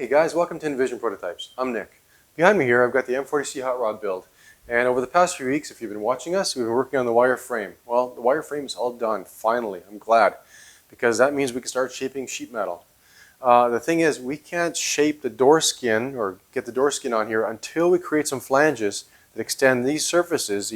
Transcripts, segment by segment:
Hey guys, welcome to iNVision Prototypes. I'm Nick. Behind me here I've got the M40C hot rod build, and over the past few weeks, if you've been watching us, we've been working on the wire frame. Well, the wire frame is all done, finally. I'm glad, because that means we can start shaping sheet metal. The thing is, we can't shape the door skin or get the door skin on here until we create some flanges that extend these surfaces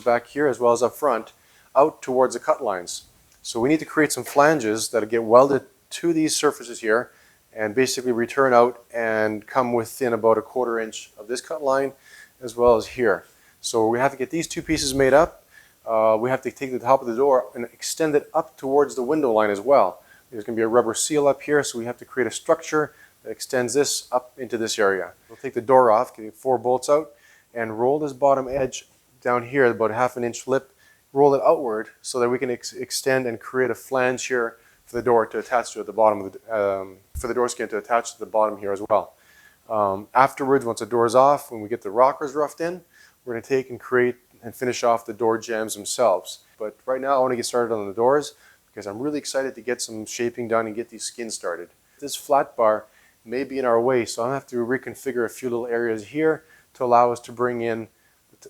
back here as well as up front, out towards the cut lines. So we need to create some flanges that get welded to these surfaces here and basically return out and come within about 1/4 inch of this cut line as well as here. So we have to get these two pieces made up. We have to take the top of the door and extend it up towards the window line as well. There's going to be a rubber seal up here, so we have to create a structure that extends this up into this area. We'll take the door off, get 4 bolts out, and roll this bottom edge down here, about 1/2 inch lip, roll it outward so that we can extend and create a flange here for the door to attach to at the bottom of the, for the door skin to attach to the bottom here as well. Afterwards, once the door is off, when we get the rockers roughed in, we're going to take and create and finish off the door jambs themselves. But right now I want to get started on the doors because I'm really excited to get some shaping done and get these skins started. This flat bar may be in our way, so I'll have to reconfigure a few little areas here to allow us to bring in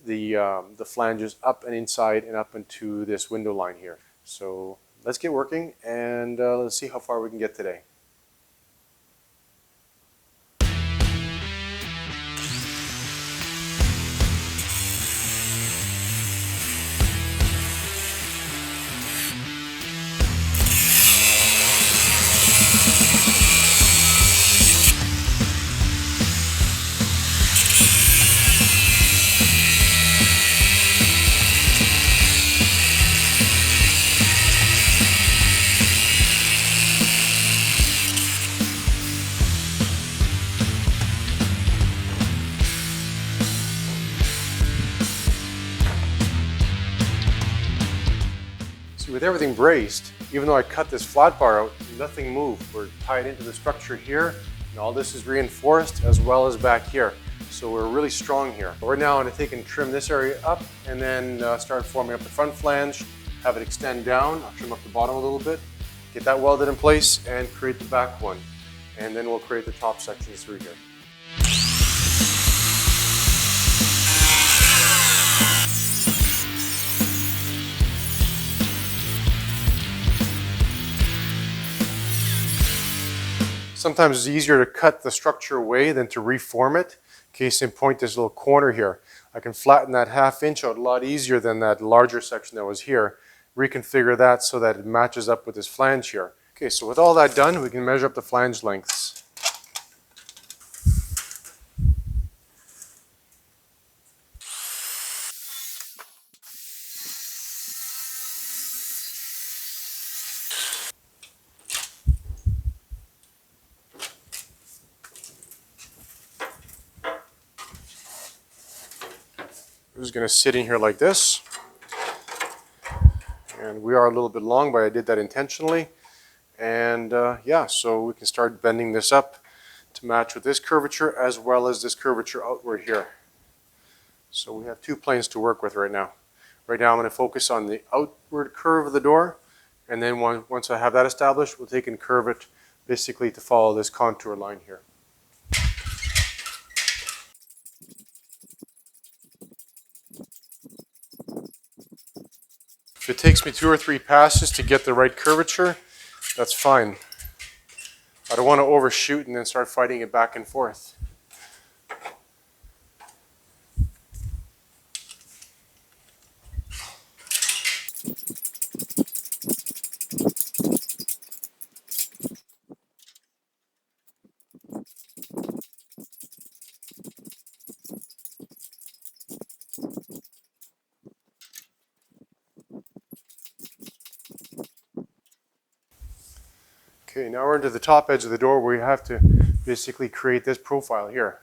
the flanges up and inside and up into this window line here. So let's get working and let's see how far we can get today. With everything braced, even though I cut this flat bar out, nothing moved. We're tied into the structure here, and all this is reinforced as well as back here. So we're really strong here. Right now I'm going to take and trim this area up and then start forming up the front flange, have it extend down. I'll trim up the bottom a little bit, get that welded in place and create the back one. And then we'll create the top sections through here. Sometimes it's easier to cut the structure away than to reform it. Case in point, this little corner here. I can flatten that 1/2 inch out a lot easier than that larger section that was here. Reconfigure that so that it matches up with this flange here. Okay, so with all that done, we can measure up the flange lengths. I'm just going to sit in here like this, and we are a little bit long, but I did that intentionally. And yeah, so we can start bending this up to match with this curvature as well as this curvature outward here. So we have 2 planes to work with right now. Right now I'm going to focus on the outward curve of the door, and then once I have that established, we'll take and curve it basically to follow this contour line here. If it takes me 2 or 3 passes to get the right curvature, that's fine. I don't want to overshoot and then start fighting it back and forth. Okay, now we're into the top edge of the door where we have to basically create this profile here.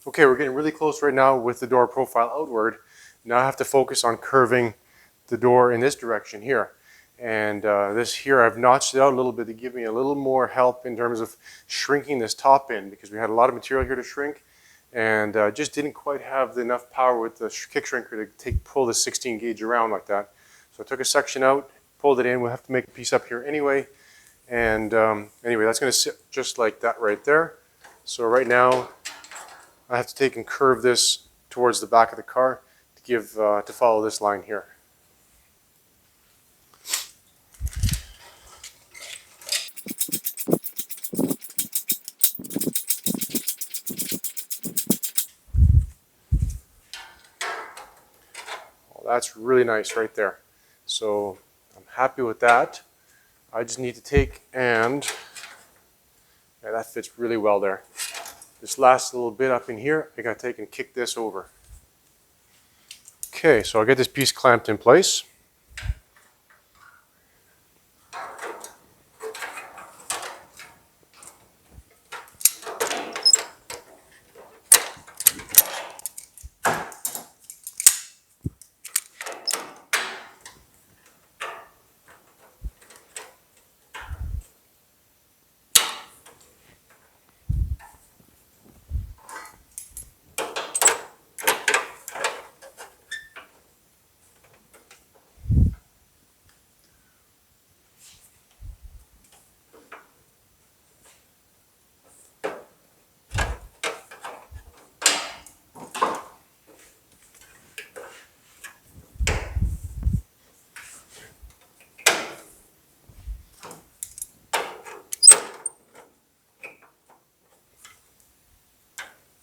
Okay, we're getting really close right now with the door profile outward. Now I have to focus on curving the door in this direction here. And this here, I've notched it out a little bit to give me a little more help in terms of shrinking this top end, because we had a lot of material here to shrink, and just didn't quite have enough power with the kick shrinker to pull the 16 gauge around like that. So I took a section out, pulled it in. We'll have to make a piece up here anyway. And anyway, that's going to sit just like that right there. So right now, I have to take and curve this towards the back of the car to follow this line here. That's really nice right there. So I'm happy with that. I just need to take and, yeah, that fits really well there. This last little bit up in here, I gotta take and kick this over. Okay, so I'll get this piece clamped in place.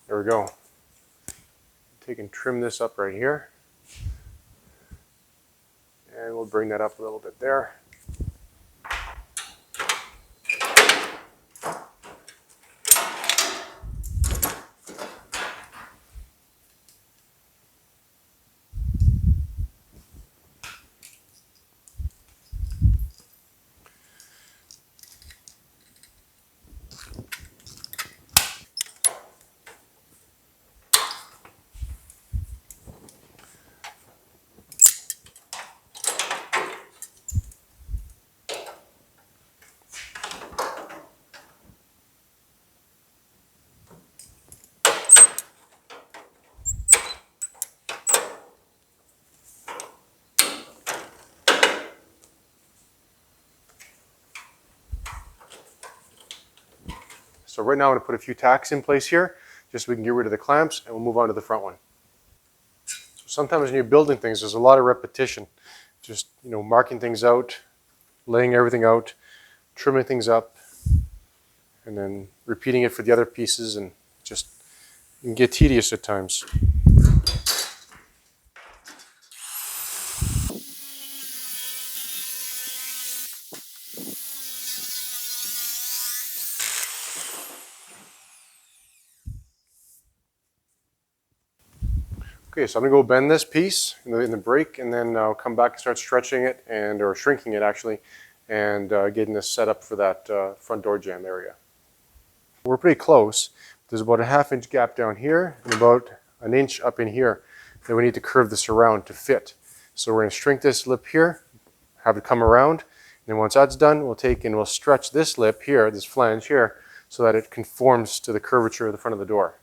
There we go. Take and trim this up right here. And we'll bring that up a little bit there. So right now I'm going to put a few tacks in place here, just so we can get rid of the clamps, and we'll move on to the front one. So sometimes when you're building things, there's a lot of repetition. Just, marking things out, laying everything out, trimming things up, and then repeating it for the other pieces, and just, it can get tedious at times. Okay, so I'm going to go bend this piece in the brake, and then I'll come back and start stretching it, or shrinking it actually, and getting this set up for that front door jamb area. We're pretty close. There's about a ½ inch gap down here, and about an inch up in here that we need to curve this around to fit. So we're going to shrink this lip here, have it come around, and then once that's done, we'll take and we'll stretch this lip here, this flange here, so that it conforms to the curvature of the front of the door.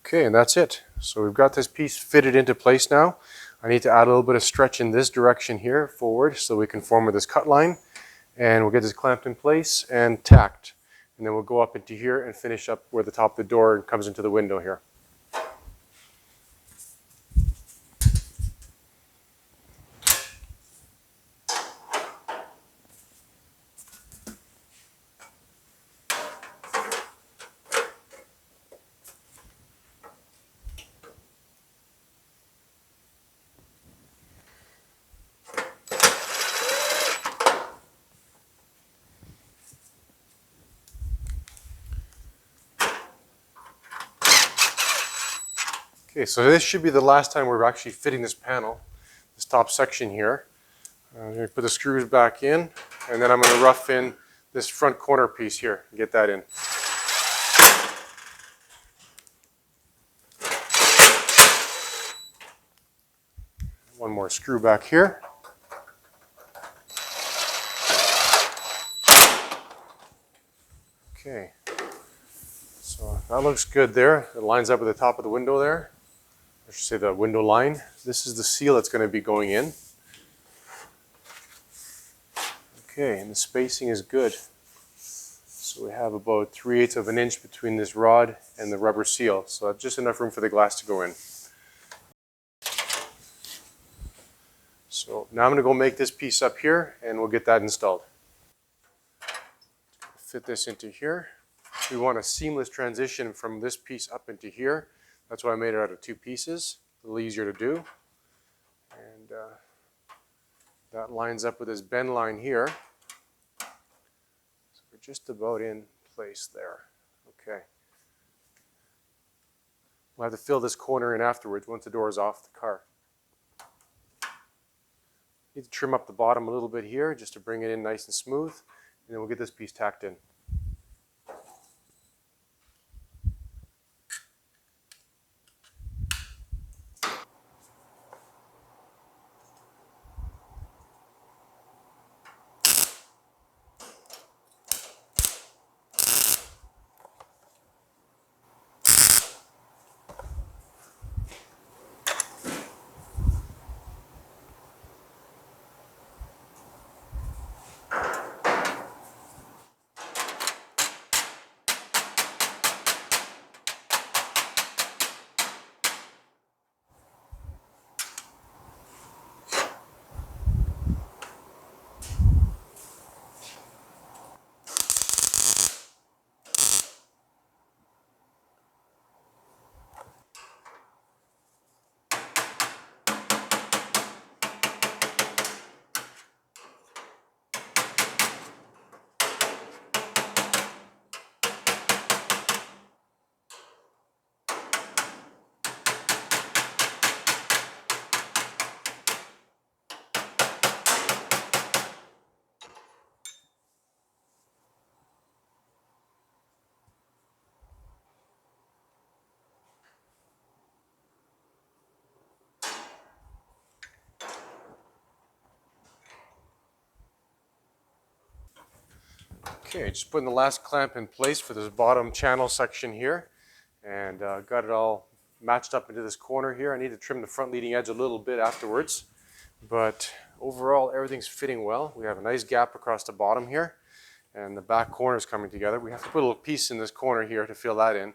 Okay, and that's it. So we've got this piece fitted into place now. I need to add a little bit of stretch in this direction here forward so we can form with this cut line. And we'll get this clamped in place and tacked. And then we'll go up into here and finish up where the top of the door comes into the window here. Okay, so this should be the last time we're actually fitting this panel, this top section here. I'm going to put the screws back in, and then I'm going to rough in this front corner piece here, get that in. One more screw back here. Okay, so that looks good there. It lines up with the top of the window there. I should say the window line. This is the seal that's going to be going in. Okay, and the spacing is good. So we have about 3/8 of an inch between this rod and the rubber seal. So that's just enough room for the glass to go in. So now I'm going to go make this piece up here and we'll get that installed. Fit this into here. We want a seamless transition from this piece up into here. That's why I made it out of 2 pieces. A little easier to do. And that lines up with this bend line here. So we're just about in place there. Okay. We'll have to fill this corner in afterwards once the door is off the car. Need to trim up the bottom a little bit here just to bring it in nice and smooth, and then we'll get this piece tacked in. Okay, just putting the last clamp in place for this bottom channel section here, and got it all matched up into this corner here. I need to trim the front leading edge a little bit afterwards, but overall everything's fitting well. We have a nice gap across the bottom here, and the back corner is coming together. We have to put a little piece in this corner here to fill that in,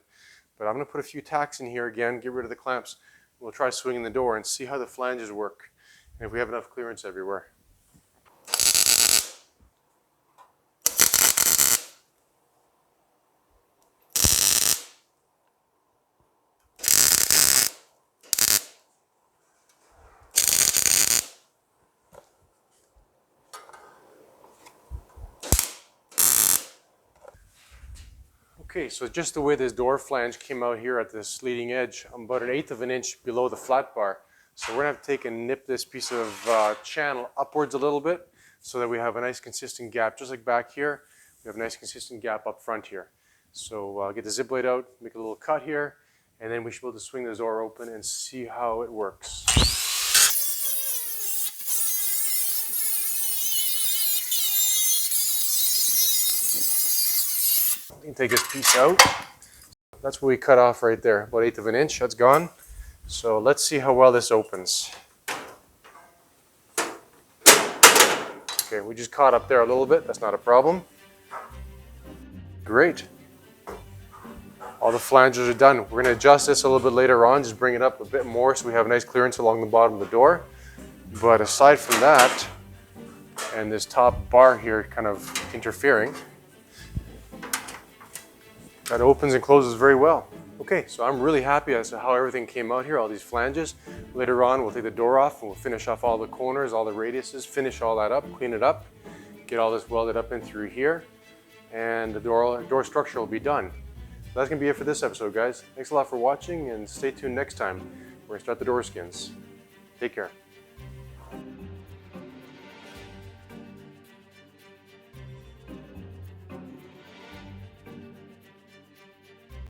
but I'm going to put a few tacks in here again, get rid of the clamps. We'll try swinging the door and see how the flanges work, and if we have enough clearance everywhere. Okay, so just the way this door flange came out here at this leading edge, I'm about 1/8 of an inch below the flat bar. So we're going to have to take and nip this piece of channel upwards a little bit so that we have a nice consistent gap. Just like back here, we have a nice consistent gap up front here. So get the zip blade out, make a little cut here, and then we should be able to swing this door open and see how it works. You can take this piece out. That's what we cut off right there, about 1/8 of an inch. That's gone. So let's see how well this opens. Okay, we just caught up there a little bit. That's not a problem. Great. All the flanges are done. We're going to adjust this a little bit later on, just bring it up a bit more so we have a nice clearance along the bottom of the door. But aside from that, and this top bar here kind of interfering, that opens and closes very well. Okay, so I'm really happy as to how everything came out here, all these flanges. Later on, we'll take the door off and we'll finish off all the corners, all the radiuses, finish all that up, clean it up, get all this welded up in through here, and the door structure will be done. So that's gonna be it for this episode, guys. Thanks a lot for watching, and stay tuned next time. We're gonna start the door skins. Take care.